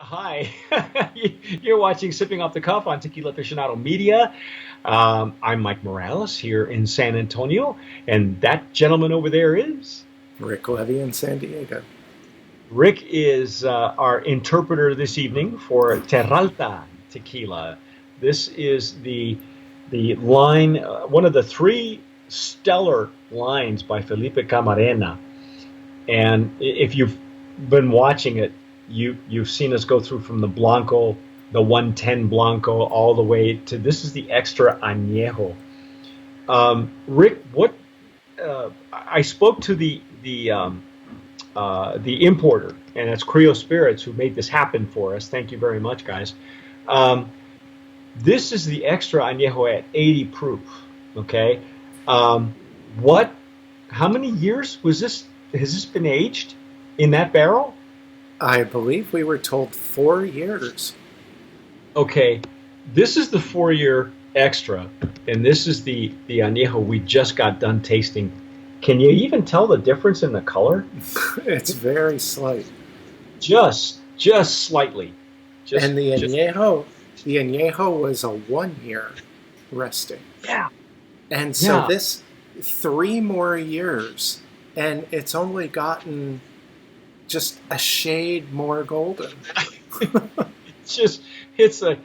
Hi, you're watching Sipping Off the Cuff on Tequila Aficionado Media. I'm Mike Morales here in San Antonio, and that gentleman over there is Rick Levy in San Diego. Rick is our interpreter this evening for Terralta tequila. This is the line, one of the three stellar lines by Felipe Camarena. And if you've been watching it, you've seen us go through from the Blanco, the 110 Blanco, all the way to this is the extra añejo. Rick, what I spoke to the importer, and that's Creo Spirits who made this happen for us. Thank you very much, guys. Um, this is the extra añejo at 80 proof. Okay, um, what? How many years was this? Has this been aged in that barrel? I believe we were told 4 years. Okay, this is the 4 year extra, and this is the añejo we just got done tasting. Can you even tell the difference in the color? It's very slight. Just slightly. And Just the añejo was a 1 year resting. yeah, And so yeah. this 3 more years, and it's only gotten just a shade more golden. It's just it's like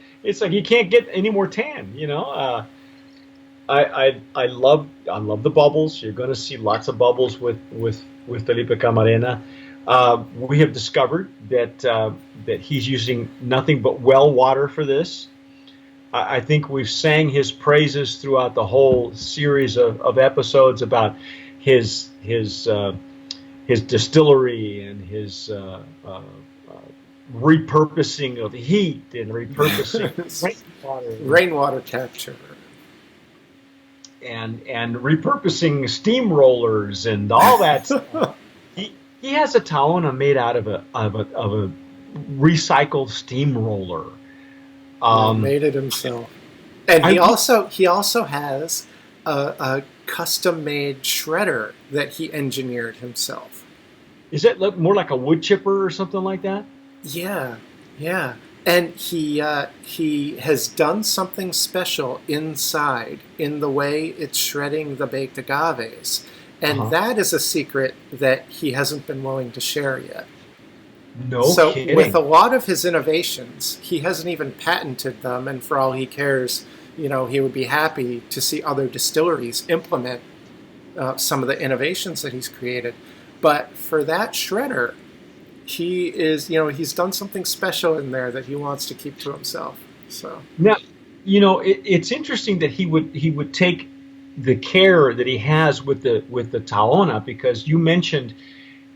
you can't get any more tan. I love the bubbles. You're going to see lots of bubbles with Felipe Camarena. We have discovered that he's using nothing but well water for this. I think we've sang his praises throughout the whole series of episodes about his his uh, his distillery and his repurposing of heat and repurposing rainwater Rainwater capture. and repurposing steamrollers and all that stuff. He has a Taona made out of a recycled steamroller. Um, Made it himself. And I he also has a custom made shredder that he engineered himself. is that more like a wood chipper or something like that? Yeah, yeah. And he has done something special inside in the way it's shredding the baked agaves. And Uh-huh. that is a secret that he hasn't been willing to share yet. No So, with kidding. a lot of his innovations, he hasn't even patented them, and for all he cares, he would be happy to see other distilleries implement some of the innovations that he's created. But for that shredder, he's done something special in there that he wants to keep to himself. So, Now, it's interesting that he would take the care that he has with the Taona because you mentioned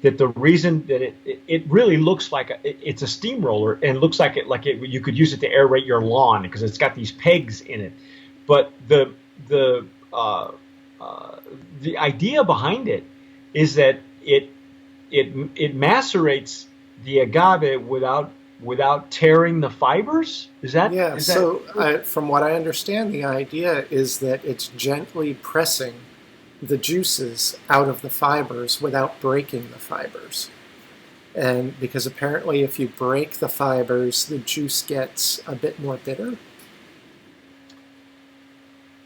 that the reason that it really looks like it's a steamroller and looks like you could use it to aerate your lawn because it's got these pegs in it, but the uh, the idea behind it is that it macerates the agave without tearing the fibers. Is that yeah, is that so from what I understand, the idea is that it's gently pressing the juices out of the fibers without breaking the fibers. And because apparently, if you break the fibers, the juice gets a bit more bitter.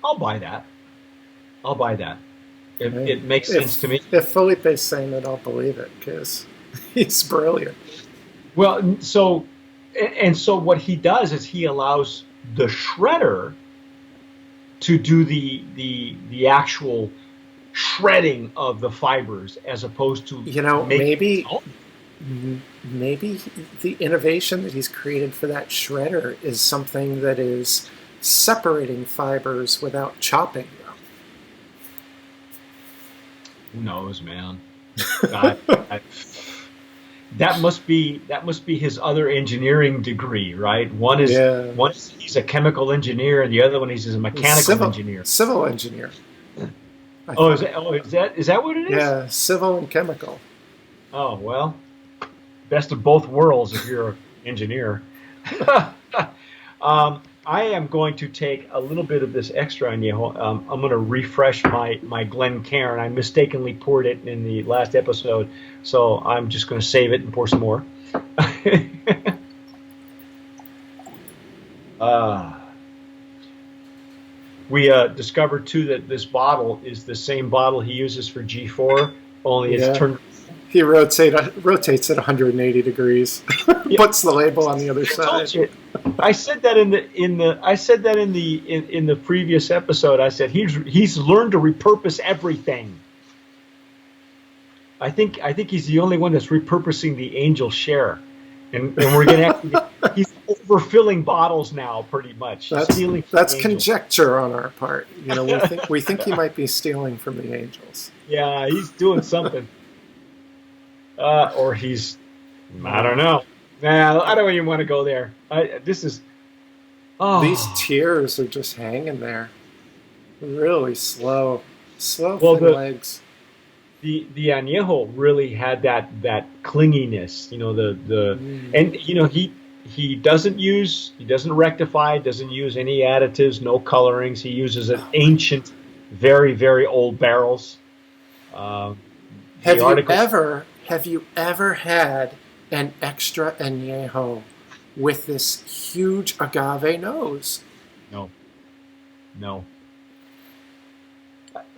I'll buy that. I'll buy that. Right? It makes sense to If me. if Felipe's saying it, I'll believe it because he's brilliant. Well, so what he does is he allows the shredder to do the actual shredding of the fibers as opposed to You know, making its maybe own. maybe the innovation that he's created for that shredder is something that is separating fibers without chopping Who knows, man? I, I, that must be his other engineering degree, right? One them. is Yeah, one is he's a chemical engineer, and the other one he's a mechanical civil engineer. civil engineer, I Oh, think. is that what it is? Yeah, civil and chemical. Oh well, best of both worlds if you're an engineer. I am going to take a little bit of this extra añejo. I'm going to refresh my Glencairn. I mistakenly poured it in the last episode, so I'm just going to save it and pour some more. Uh, we discovered too that this bottle is the same bottle he uses for G4, only it's Yeah. turned. He rotates at 180 degrees, Yeah, puts the label on the other I told side. you. I said that in the previous episode. I said he's learned to repurpose everything. I think he's the only one that's repurposing the Angel Share, and we're gonna actually he's overfilling bottles now, pretty much That's stealing from that's the Angel. conjecture on our part. We think he might be stealing from the Angels. Yeah, he's doing something, or he's I don't know. Nah, I don't even want to go there. This is These oh tears are just hanging there, really slow, well thin legs. the añejo really had that clinginess, the Mm. and he doesn't rectify, doesn't use any additives, no colorings. He uses an ancient, very very old barrels. Um, the article Have you ever had an extra añejo with this huge agave nose? no no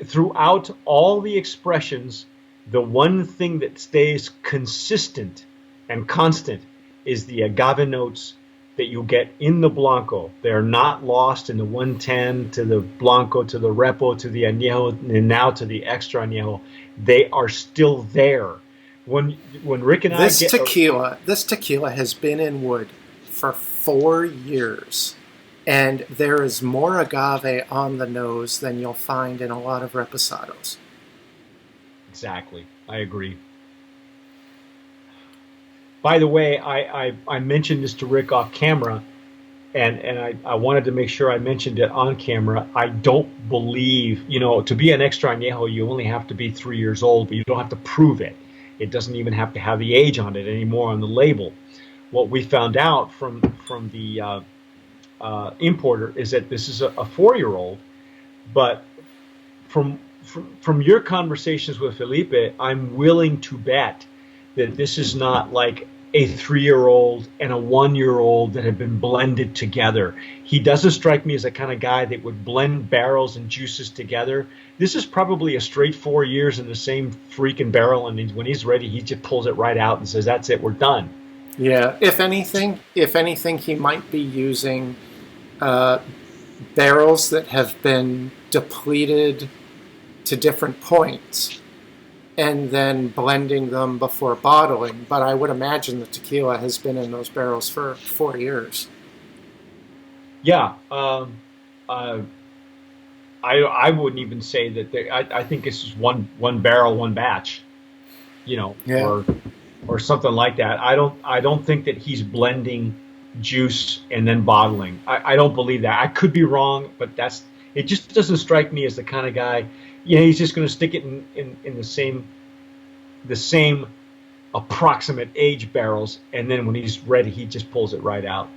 throughout all the expressions, the one thing that stays consistent and constant is the agave notes that you get in the Blanco. They're not lost in the 110 to the Blanco to the Repo to the Añejo and now to the Extra Añejo. They are still there. When Rick and I get This tequila has been in wood for 4 years, and there is more agave on the nose than you'll find in a lot of reposados. exactly, I agree. By the way, I mentioned this to Rick off camera, and I wanted to make sure I mentioned it on camera. I don't believe, to be an extra añejo, you only have to be 3 years old, but you don't have to prove it. It doesn't even have to have the age on it anymore on the label. What we found out from the importer is that this is a 4-year-old, but from your conversations with Felipe, I'm willing to bet that this is not like a 3-year-old and a 1-year-old that have been blended together. He doesn't strike me as the kind of guy that would blend barrels and juices together. This is probably a straight 4 years in the same freaking barrel, and when he's ready, he just pulls it right out and says, "That's it, we're done." Yeah, if anything, he might be using uh, barrels that have been depleted to different points and then blending them before bottling. But I would imagine the tequila has been in those barrels for 4 years. Yeah, uh, I wouldn't even say that. I think this is one barrel, one batch, Yeah. or something like that. I don't think that he's blending juice and then bottling. I don't believe that. I could be wrong, but it just doesn't strike me as the kind of guy. He's just going to stick it in the same approximate age barrels, and then when he's ready, he just pulls it right out.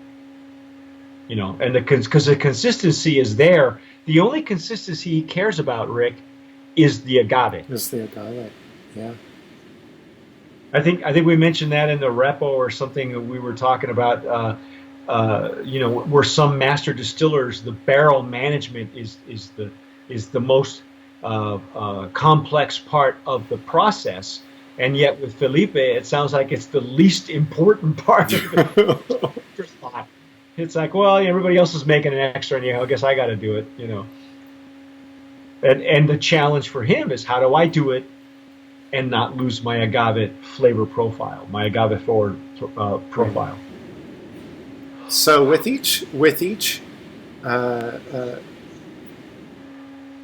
And because the consistency is there. The only consistency he cares about, Rick, is the agave. Is the agave. Yeah. I think we mentioned that in the repo or something that we were talking about. Where some master distillers, the barrel management is the most complex part of the process, and yet with Felipe, it sounds like it's the least important part of the thought. It's like, well, everybody else is making an extra, and I guess I got to do it. And the challenge for him is, how do I do it and not lose my agave flavor profile, my agave forward profile? So with each uh, uh,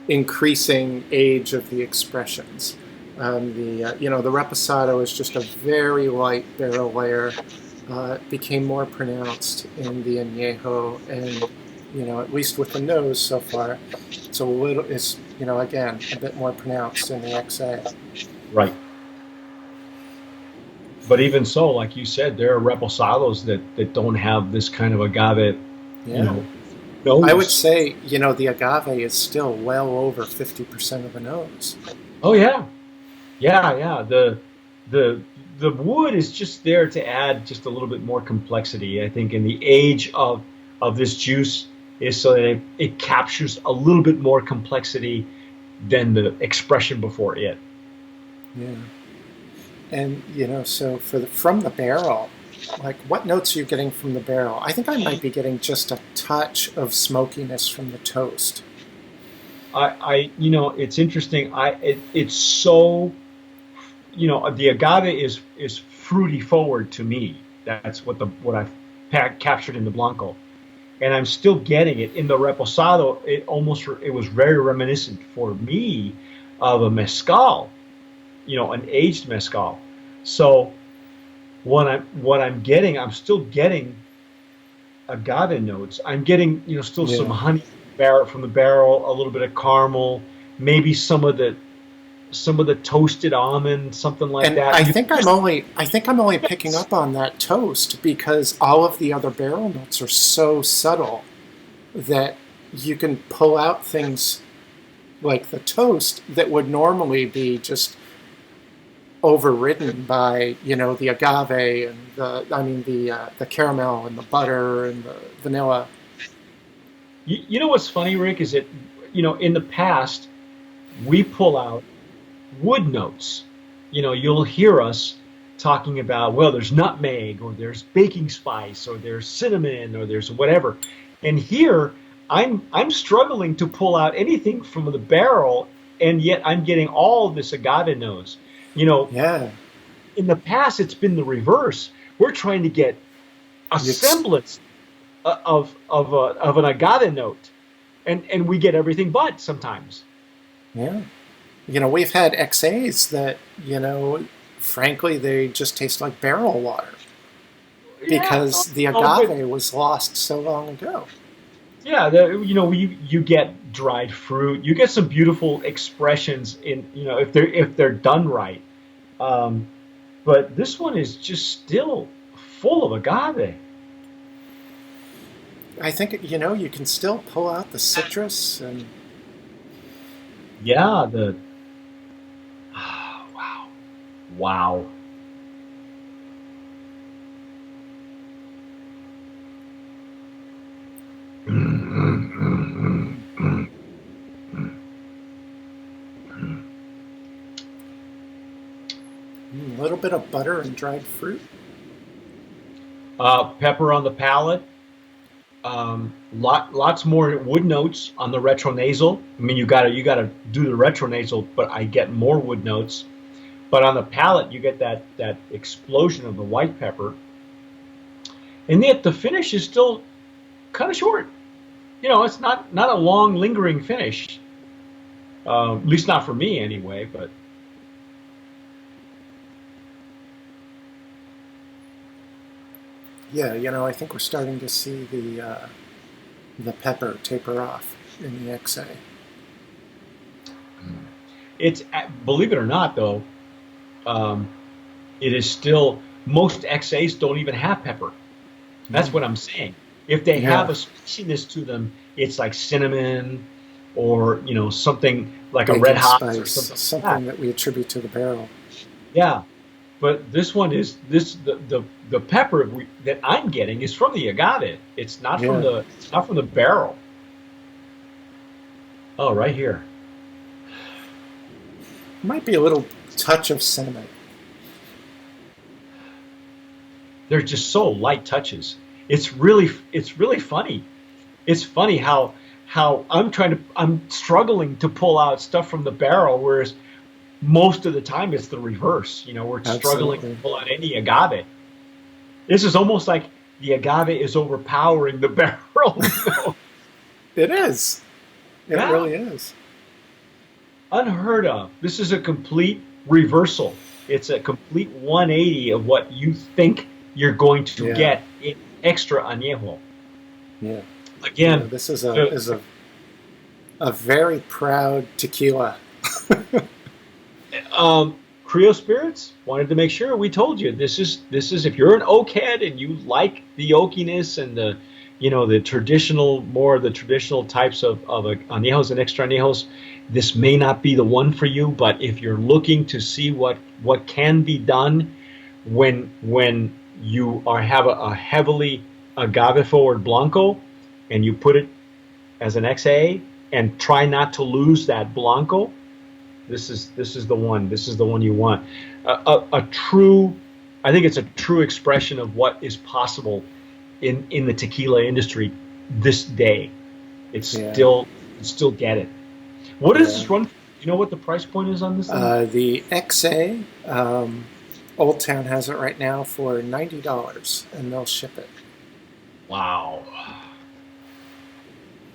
increasing age of the expressions, the reposado is just a very light barrel layer. It became more pronounced in the añejo, and at least with the nose so far, it's again a bit more pronounced in the XA. Right. But even so, like you said, there are reposados that don't have this kind of agave, Yeah. nose. I would say, the agave is still well over 50% of the nose. Oh yeah, yeah. The wood is just there to add just a little bit more complexity. I think in the age of of this juice is so that it captures a little bit more complexity than the expression before it. Yeah. And so from the barrel, like what notes are you getting from the barrel? I think I might be getting just a touch of smokiness from the toast. It's interesting. It's so, the agave is fruity forward to me. That's what I've captured in the blanco, and I'm still getting it in the reposado. It was very reminiscent for me of a mezcal, an aged mezcal. So what I'm getting, I'm still getting agave notes. I'm getting, still some Yeah. honey from the barrel, a little bit of caramel, maybe some of the toasted almond, something like And that. I think I'm only picking up on that toast because all of the other barrel notes are so subtle that you can pull out things like the toast that would normally be just overridden by the agave and the caramel and the butter and the vanilla. You know what's funny, Rick, is that in the past we pull out wood notes. You'll hear us talking about, well, there's nutmeg or there's baking spice or there's cinnamon or there's whatever. And here I'm struggling to pull out anything from the barrel, and yet I'm getting all this agave notes. You know, Yeah, in the past it's been the reverse. We're trying to get a it's semblance of an agave note, and we get everything but sometimes. yeah. We've had XAs that frankly, they just taste like barrel water Yeah, because the but agave was lost so long ago. yeah, you get dried fruit. You get some beautiful expressions in if they're done right. Um, but this one is just still full of agave. I think you can still pull out the citrus and Yeah, the wow, wow. a little bit of butter and dried fruit. Pepper on the palate. Lots more wood notes on the retronasal. I mean, you gotta do the retronasal, but I get more wood notes. But on the palate, you get that explosion of the white pepper, and yet the finish is still kind of short. It's not a long, lingering finish. At least not for me, anyway. But Yeah, I think we're starting to see the pepper taper off in the XA. it's believe it or not, though, um, it is still most XAs don't even have pepper. That's Mm. what I'm saying. If they Yeah, have a spiciness to them, it's like cinnamon or something like a red baking hots or spice, something like that. something that we attribute to the barrel. Yeah, but this one is the pepper that I'm getting is from the agave. Yeah, It's not from the barrel. Oh, right here. might be a little touch of cinnamon. They're just so light touches. It's really funny. It's funny how I'm struggling to pull out stuff from the barrel, whereas most of the time it's the reverse. We're struggling to Absolutely, pull out any agave. This is almost like the agave is overpowering the barrel. it is. It Yeah, really is. unheard of. This is a complete reversal. It's a complete 180 of what you think you're going to Yeah, get in extra añejo. yeah. Again, This is a the, is a very proud tequila. Creo Spirits wanted to make sure we told you this is if you're an oak head and you like the oakiness and the traditional, more of the traditional types of añejos and extra añejos, this may not be the one for you. But if you're looking to see what can be done when you have a heavily agave forward blanco, and you put it as an XA and try not to lose that Blanco, this is the one. This is the one you want. A true, I think it's a true expression of what is possible in the tequila industry this day. It's Yeah. still get it. What does Yeah. this run for? Do you know what the price point is on this thing? The XA, Old Town has it right now for $90, and they'll ship it. Wow.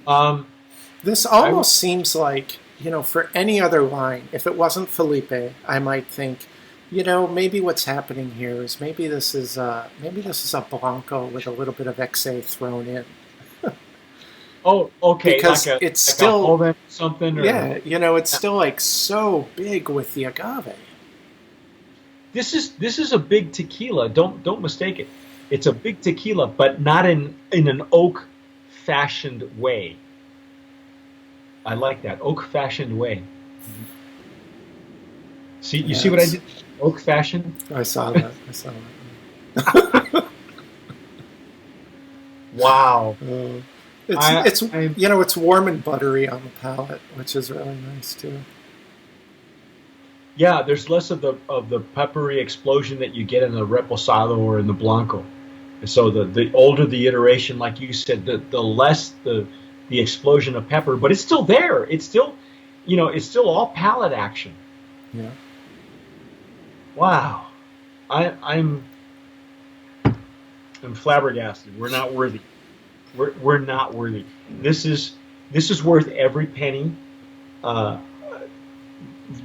Um, This I would. almost seems like, for any other line, if it wasn't Felipe, I might think, maybe what's happening here is maybe this is a Blanco with a little bit of XA thrown in, Oh, okay, because like it's a still, Holden something or yeah, it's still like so big with the agave. this is a big tequila. Don't mistake it. It's a big tequila, but not in an oak fashioned way. I like that oak fashioned way. You Yeah, see what I did? Oak fashioned. I saw that. I saw that. Wow. It's I it's I it's warm and buttery on the palate, which is really nice too. Yeah. There's less of the peppery explosion that you get in the reposado or in the blanco. And so the older the iteration, like you said, the less the explosion of pepper, but it's still there. It's still all palate action. Yeah. Wow. I, I'm I'm flabbergasted. We're not worthy. We're not worthy. This is this is worth every penny. Uh,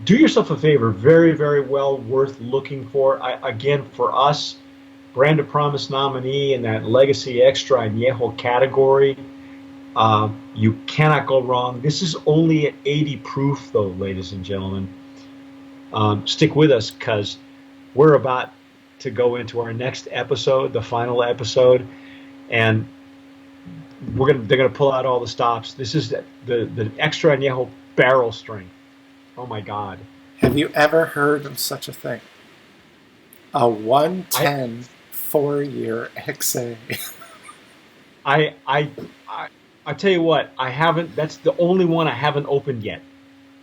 do yourself a favor. Very, very well worth looking for. Again, for us, Brand of Promise nominee in that Legacy Extra Añejo category. You cannot go wrong. This is only at 80 proof, though, ladies and gentlemen. Stick with us because we're about to go into our next episode, the final episode, and they're gonna pull out all the stops. This is the extra añejo barrel strength. Oh my God! Have you ever heard of such a thing? A I 110 4-year XA. I I I tell you what, I haven't. That's the only one I haven't opened yet.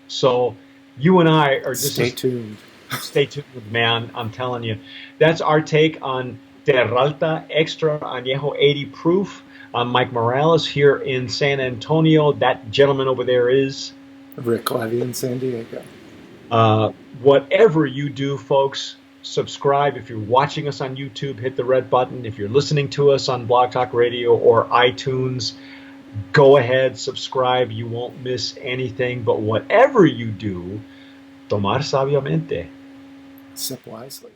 So you and I are just Stay tuned. stay tuned, man. I'm telling you, that's our take on Terralta Extra Añejo 80 proof. I'm Mike Morales here in San Antonio. That gentleman over there is. Rick Levy in San Diego. Uh, Whatever you do, folks, subscribe. If you're watching us on YouTube, hit the red button. If you're listening to us on Blog Talk Radio or iTunes, go ahead, subscribe. You won't miss anything. But whatever you do, tomar sabiamente. Sip wisely.